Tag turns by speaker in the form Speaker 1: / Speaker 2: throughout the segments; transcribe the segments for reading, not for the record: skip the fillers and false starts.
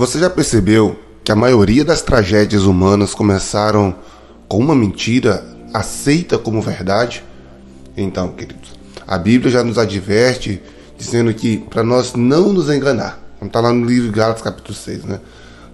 Speaker 1: Você já percebeu que a maioria das tragédias humanas começaram com uma mentira aceita como verdade? Então, queridos, a Bíblia já nos adverte dizendo que para nós não nos enganar, como está lá no livro de Gálatas capítulo 6, né?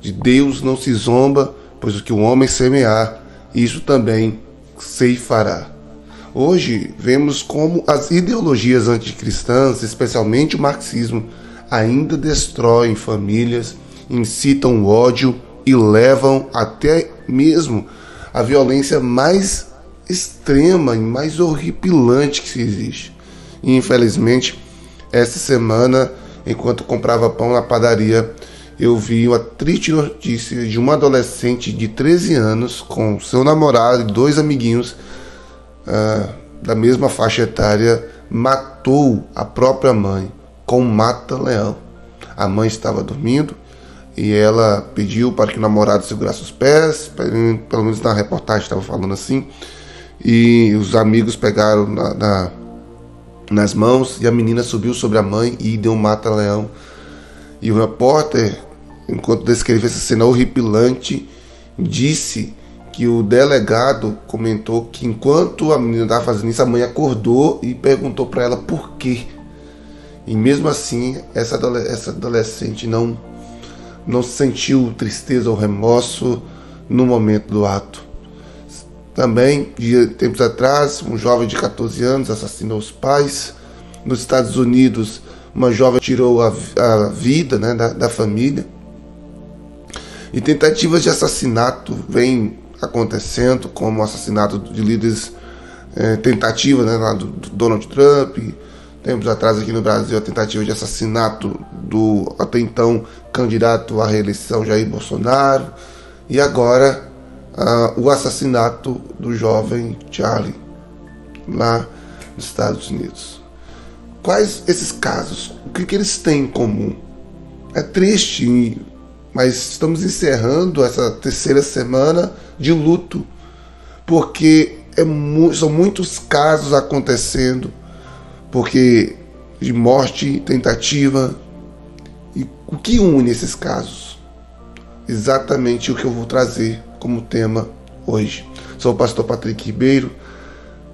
Speaker 1: De Deus não se zomba, pois o que o homem semear, isso também ceifará. Hoje vemos como as ideologias anticristãs, especialmente o marxismo, ainda destroem famílias, incitam o ódio e levam até mesmo a violência mais extrema e mais horripilante que existe. E, infelizmente, essa semana, enquanto comprava pão na padaria, eu vi uma triste notícia de uma adolescente de 13 anos com seu namorado e 2 amiguinhos da mesma faixa etária, matou a própria mãe com um mata-leão. A mãe estava dormindo e ela pediu para que o namorado segurasse os pés, pelo menos na reportagem estava falando assim, e os amigos pegaram nas mãos e a menina subiu sobre a mãe e deu um mata-leão. E o repórter, enquanto descrevia essa cena horripilante, disse que o delegado comentou que enquanto a menina estava fazendo isso, a mãe acordou e perguntou para ela por quê. E mesmo assim, essa adolescente não sentiu tristeza ou remorso no momento do ato. Também, tempos atrás, um jovem de 14 anos assassinou os pais. Nos Estados Unidos, uma jovem tirou a vida, né, da família. E tentativas de assassinato vêm acontecendo, como o assassinato de líderes, tentativa, né, lá do Donald Trump. Tempos atrás aqui no Brasil, a tentativa de assassinato do até então candidato à reeleição Jair Bolsonaro. E agora o assassinato do jovem Charlie, lá nos Estados Unidos. Quais esses casos? O que eles têm em comum? É triste, mas estamos encerrando essa terceira semana de luto, porque são muitos casos acontecendo, porque de morte, tentativa. E o que une esses casos? Exatamente o que eu vou trazer como tema hoje. Sou o pastor Patrick Ribeiro.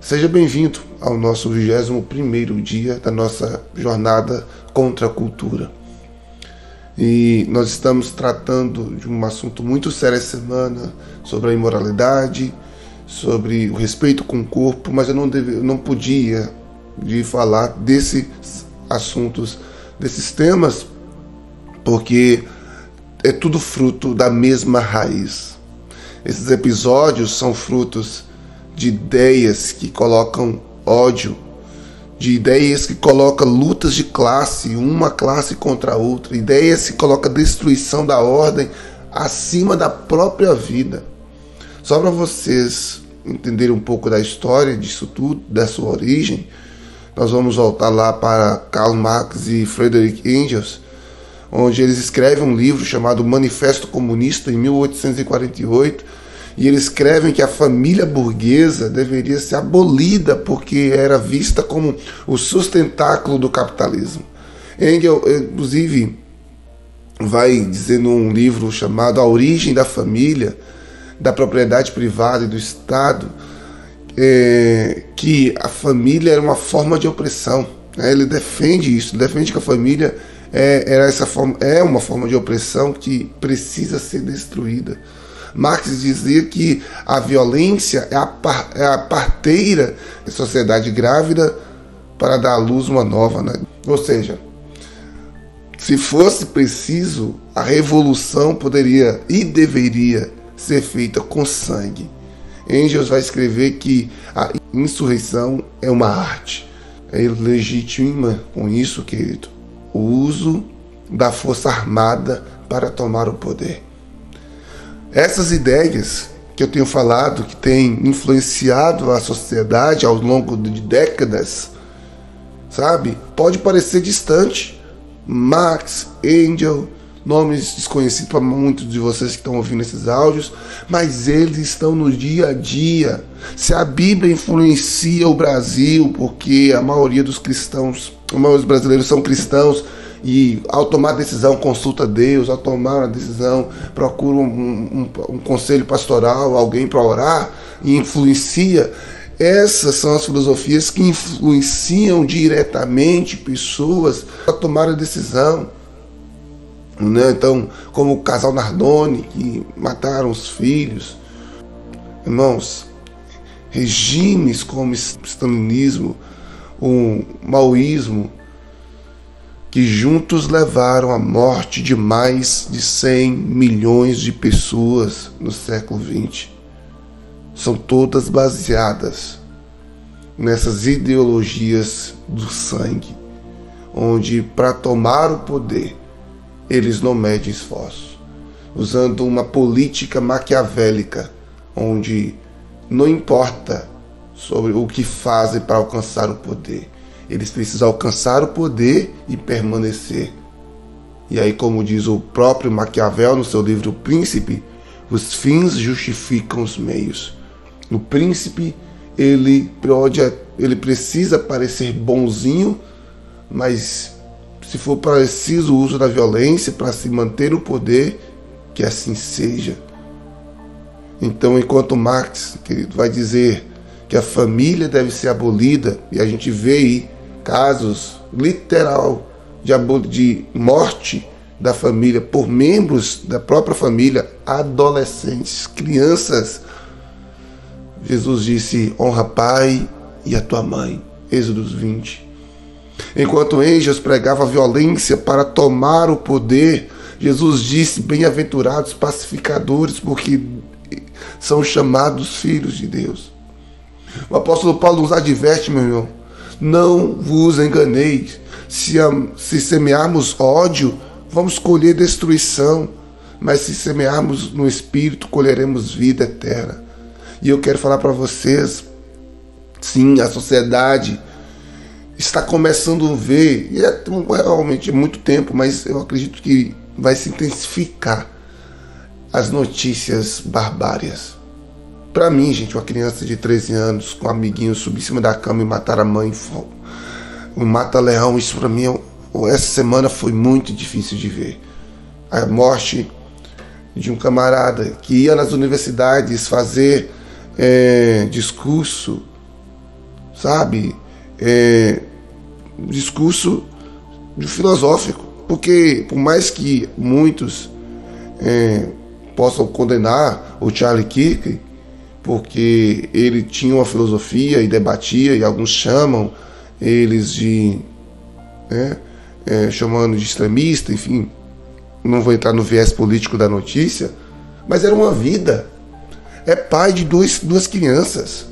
Speaker 1: Seja bem-vindo ao nosso 21º dia da nossa jornada contra a cultura. E nós estamos tratando de um assunto muito sério essa semana, sobre a imoralidade, sobre o respeito com o corpo, mas eu não podia de falar desses assuntos, desses temas, porque é tudo fruto da mesma raiz. Esses episódios são frutos de ideias que colocam ódio, de ideias que colocam lutas de classe, uma classe contra a outra, ideias que colocam destruição da ordem acima da própria vida. Só para vocês entenderem um pouco da história disso tudo, da sua origem, nós vamos voltar lá para Karl Marx e Friedrich Engels, onde eles escrevem um livro chamado Manifesto Comunista, em 1848, e eles escrevem que a família burguesa deveria ser abolida porque era vista como o sustentáculo do capitalismo. Engels, inclusive, vai dizer num livro chamado A Origem da Família, da Propriedade Privada e do Estado, que a família era uma forma de opressão. Ele defende isso, defende que a família é uma forma de opressão que precisa ser destruída. Marx dizia que a violência é a parteira da sociedade grávida para dar à luz uma nova, né? Ou seja, se fosse preciso, a revolução poderia e deveria ser feita com sangue. Engels vai escrever que a insurreição é uma arte. Ele legitima com isso, querido, o uso da força armada para tomar o poder. Essas ideias que eu tenho falado, que têm influenciado a sociedade ao longo de décadas, sabe? Pode parecer distante. Marx, Engels, nomes desconhecidos para muitos de vocês que estão ouvindo esses áudios, mas eles estão no dia a dia. Se a Bíblia influencia o Brasil, porque a maioria dos cristãos, a maioria dos brasileiros são cristãos, e ao tomar a decisão consulta Deus, ao tomar a decisão procura um conselho pastoral, alguém para orar e influencia. Essas são as filosofias que influenciam diretamente pessoas a tomar a decisão, né? Então, como o casal Nardoni, que mataram os filhos. Irmãos, regimes como o stalinismo, o maoísmo, que juntos levaram à morte de mais de 100 milhões de pessoas no século XX. São todas baseadas nessas ideologias do sangue, onde para tomar o poder eles não medem esforço, usando uma política maquiavélica, onde não importa sobre o que fazem para alcançar o poder, eles precisam alcançar o poder e permanecer. E aí, como diz o próprio Maquiavel no seu livro O Príncipe, os fins justificam os meios. O príncipe, ele precisa parecer bonzinho, mas se for preciso o uso da violência para se manter no poder, que assim seja. Então, enquanto Marx, querido, vai dizer que a família deve ser abolida, e a gente vê aí casos literal de morte da família por membros da própria família, adolescentes, crianças. Jesus disse: honra pai e a tua mãe. Êxodo 20. Enquanto Engels pregava a violência para tomar o poder, Jesus disse: bem-aventurados pacificadores, porque são chamados filhos de Deus. O apóstolo Paulo nos adverte, meu irmão: não vos enganeis. Se semearmos ódio, vamos colher destruição, mas se semearmos no Espírito, colheremos vida eterna. E eu quero falar para vocês, sim, a sociedade está começando a ver, e é realmente muito tempo, mas eu acredito que vai se intensificar as notícias barbárias. Para mim, gente, uma criança de 13 anos com um amiguinho subir em cima da cama e matar a mãe, um mata-leão, isso para mim, essa semana foi muito difícil de ver. A morte de um camarada que ia nas universidades fazer discurso, sabe? Discurso filosófico, porque por mais que muitos possam condenar o Charlie Kirk, porque ele tinha uma filosofia e debatia, e alguns chamam eles de chamando de extremista, enfim, não vou entrar no viés político da notícia, mas era uma vida. É pai de duas crianças,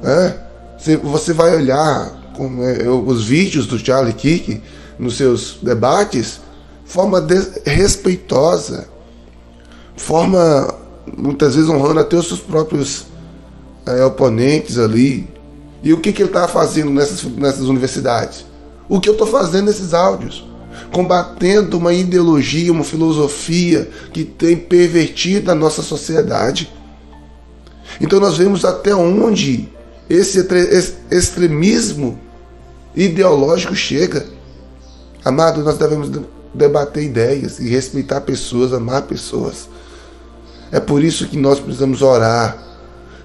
Speaker 1: né? Você vai olhar os vídeos do Charlie Kirk nos seus debates, forma respeitosa, forma muitas vezes honrando até os seus próprios oponentes ali. E o que ele está fazendo nessas universidades? O que eu estou fazendo nesses áudios? Combatendo uma ideologia, uma filosofia que tem pervertido a nossa sociedade. Então nós vemos até onde esse extremismo ideológico chega. Amado, nós devemos debater ideias e respeitar pessoas, amar pessoas. É por isso que nós precisamos orar,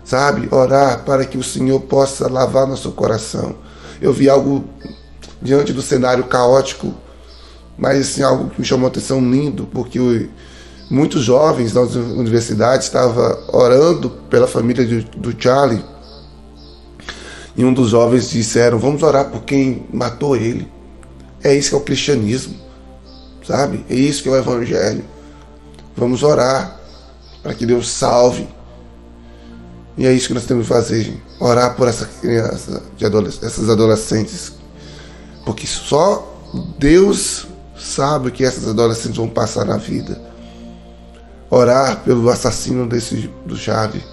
Speaker 1: sabe? Orar para que o Senhor possa lavar nosso coração. Eu vi algo diante do cenário caótico, mas assim, algo que me chamou a atenção lindo, porque muitos jovens das universidades estavam orando pela família do Charlie, e um dos jovens disseram: vamos orar por quem matou ele. É isso que é o cristianismo, sabe? É isso que é o evangelho. Vamos orar para que Deus salve. E é isso que nós temos que fazer, gente. Orar por essa criança, essas adolescentes, porque só Deus sabe o que essas adolescentes vão passar na vida. Orar pelo assassino do Charlie.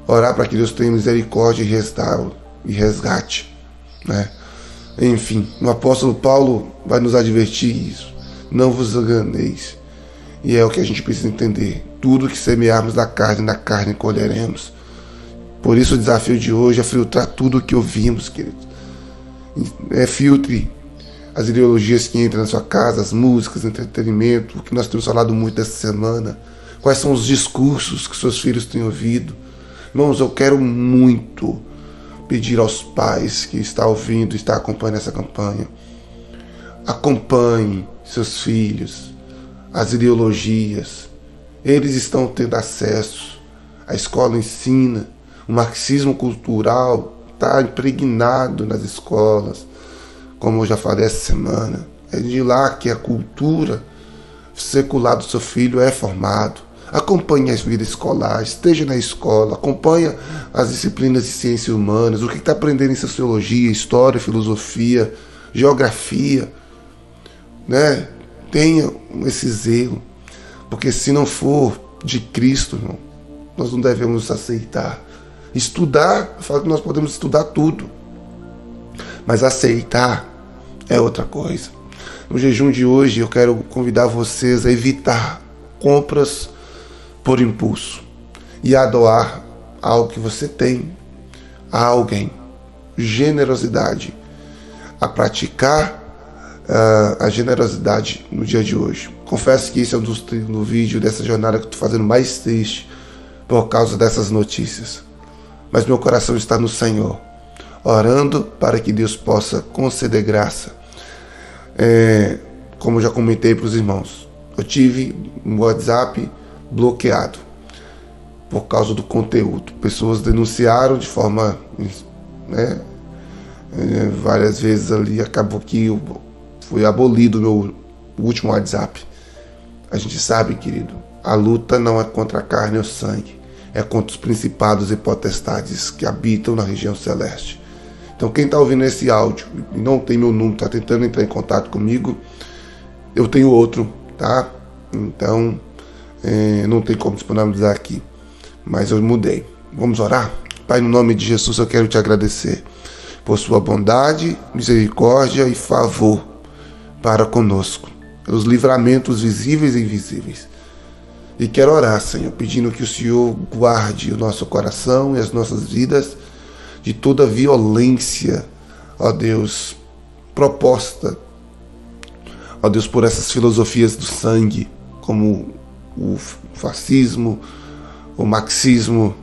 Speaker 1: Orar para que Deus tenha misericórdia e restaure e resgate, né? Enfim, o apóstolo Paulo vai nos advertir isso. Não vos enganeis. E é o que a gente precisa entender. Tudo que semearmos na carne colheremos. Por isso o desafio de hoje é filtrar tudo o que ouvimos, queridos. Filtre as ideologias que entram na sua casa, as músicas, entretenimento, o que nós temos falado muito essa semana, quais são os discursos que seus filhos têm ouvido. Irmãos, eu quero muito pedir aos pais que estão ouvindo, estão acompanhando essa campanha, acompanhem seus filhos, as ideologias. Eles estão tendo acesso, a escola ensina, o marxismo cultural está impregnado nas escolas, como eu já falei essa semana. É de lá que a cultura secular do seu filho é formado. Acompanhe a vida escolar, esteja na escola, acompanhe as disciplinas de ciências humanas, o que está aprendendo em sociologia, história, filosofia, geografia, né? Tenha esse zelo, porque se não for de Cristo, irmão, nós não devemos aceitar. Estudar, eu falo que nós podemos estudar tudo, mas aceitar é outra coisa. No jejum de hoje eu quero convidar vocês a evitar compras por impulso e a doar algo que você tem a alguém. Generosidade, a praticar a generosidade no dia de hoje. Confesso que esse é no vídeo dessa jornada que eu estou fazendo mais triste por causa dessas notícias, mas meu coração está no Senhor, orando para que Deus possa conceder graça. Como eu já comentei para os irmãos, eu tive um WhatsApp bloqueado por causa do conteúdo. Pessoas denunciaram de forma, várias vezes ali, acabou que foi abolido o meu último WhatsApp. A gente sabe, querido, a luta não é contra a carne ou sangue, é contra os principados e potestades que habitam na região celeste. Então quem está ouvindo esse áudio e não tem meu número, está tentando entrar em contato comigo, eu tenho outro, tá? Então não tem como disponibilizar aqui, mas eu mudei. Vamos orar? Pai, no nome de Jesus eu quero te agradecer por sua bondade, misericórdia e favor para conosco, os livramentos visíveis e invisíveis. E quero orar, Senhor, pedindo que o Senhor guarde o nosso coração e as nossas vidas de toda violência, ó Deus, proposta, ó Deus, por essas filosofias do sangue, como o fascismo, o marxismo.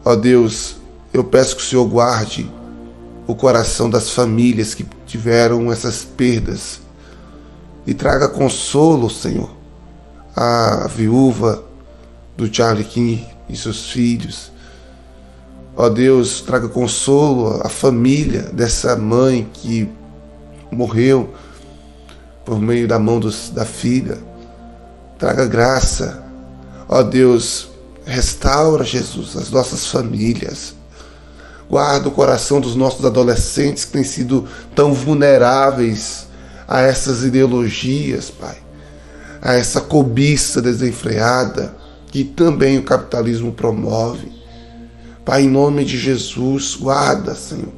Speaker 1: Ó Deus, eu peço que o Senhor guarde o coração das famílias que tiveram essas perdas e traga consolo, Senhor, à viúva do Charlie King e seus filhos. Ó Deus, traga consolo à família dessa mãe que morreu por meio da mão da filha. Traga graça. Ó Deus, restaura, Jesus, as nossas famílias. Guarda o coração dos nossos adolescentes que têm sido tão vulneráveis a essas ideologias, Pai, a essa cobiça desenfreada que também o capitalismo promove. Pai, em nome de Jesus, guarda, Senhor,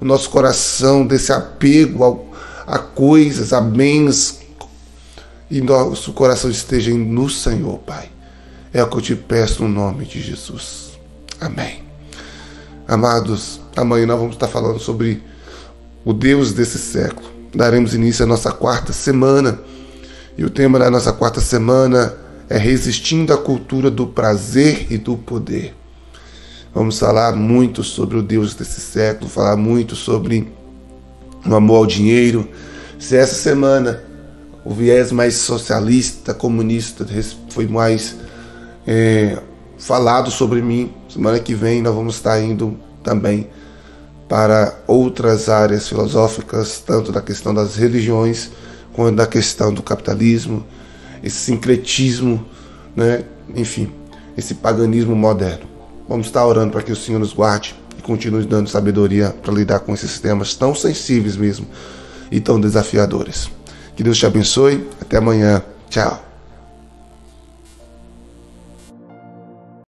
Speaker 1: o nosso coração desse apego a coisas, a bens, e nosso coração esteja no Senhor, Pai. É o que eu te peço no nome de Jesus. Amém. Amados, amanhã nós vamos estar falando sobre o Deus desse século. Daremos início à nossa 4ª semana. E o tema da nossa 4ª semana é Resistindo à Cultura do Prazer e do Poder. Vamos falar muito sobre o Deus desse século, falar muito sobre o amor ao dinheiro. Se essa semana o viés mais socialista, comunista foi mais falado sobre mim, semana que vem nós vamos estar indo também para outras áreas filosóficas, tanto da questão das religiões, quanto da questão do capitalismo, esse sincretismo, né? Enfim, esse paganismo moderno. Vamos estar orando para que o Senhor nos guarde e continue dando sabedoria para lidar com esses temas tão sensíveis mesmo e tão desafiadores. Que Deus te abençoe. Até amanhã. Tchau.